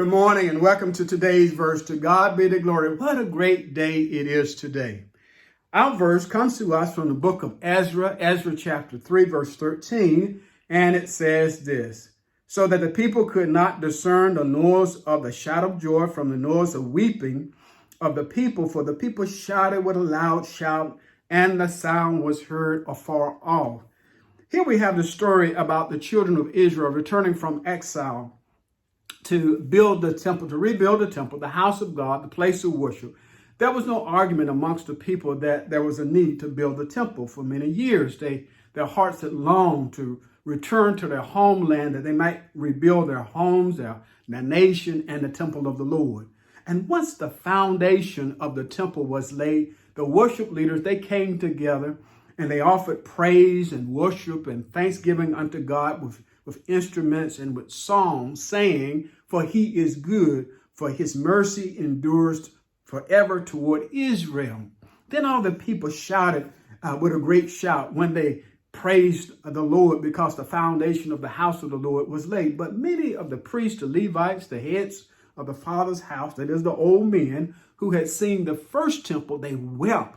Good morning and welcome to today's verse. To God be the glory. What a great day it is today. Our verse comes to us from the book of Ezra, Ezra chapter 3, verse 13, and it says this: so that the people could not discern the noise of the shout of joy from the noise of weeping of the people, for the people shouted with a loud shout, and the sound was heard afar off. Here we have the story about the children of Israel returning from exile to build the temple, to rebuild the temple, the house of God, the place of worship. There was no argument amongst the people that there was a need to build the temple. For many years, their hearts had longed to return to their homeland, that they might rebuild their homes, their nation, and the temple of the Lord. And once the foundation of the temple was laid, the worship leaders, they came together and they offered praise and worship and thanksgiving unto God with instruments and with songs, saying, for he is good, for his mercy endures forever toward Israel. Then all the people shouted with a great shout when they praised the Lord, because the foundation of the house of the Lord was laid. But many of the priests, the Levites, the heads of the father's house, that is the old men who had seen the first temple, they wept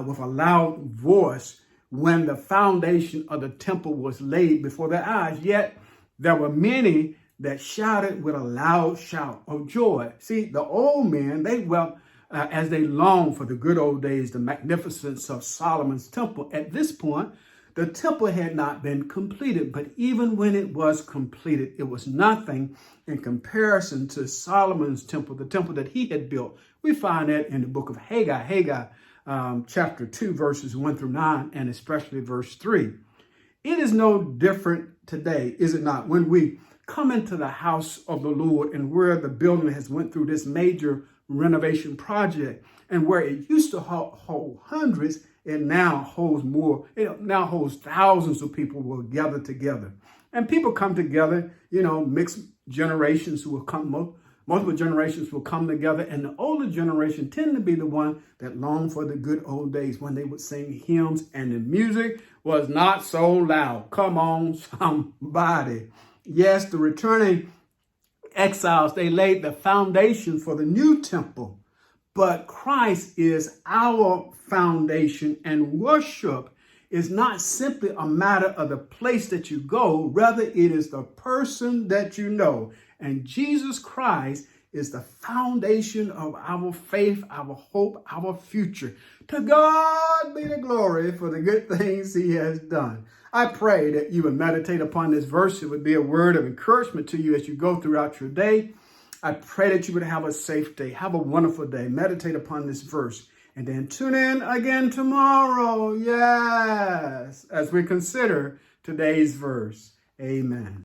with a loud voice when the foundation of the temple was laid before their eyes. Yet there were many that shouted with a loud shout of joy. See, the old men, they wept as they longed for the good old days, the magnificence of Solomon's temple. At this point, the temple had not been completed, but even when it was completed, it was nothing in comparison to Solomon's temple, the temple that he had built. We find that in the book of Haggai, chapter 2, verses 1 through 9, and especially verse 3. It is no different today, is it not, when we come into the house of the Lord and where the building has went through this major renovation project, and where it used to hold hundreds, it now holds more. It now holds thousands of people will gather together. And people come together, mixed generations who will come, multiple generations will come together, and the older generation tend to be the one that long for the good old days when they would sing hymns and the music was not so loud. Come on, somebody. Yes, the returning exiles, they laid the foundation for the new temple, but Christ is our foundation, and worship is not simply a matter of the place that you go. Rather, it is the person that you know. And Jesus Christ is the foundation of our faith, our hope, our future. To God be the glory for the good things he has done. I pray that you would meditate upon this verse. It would be a word of encouragement to you as you go throughout your day. I pray that you would have a safe day. Have a wonderful day. Meditate upon this verse. And then tune in again tomorrow. Yes, as we consider today's verse. Amen.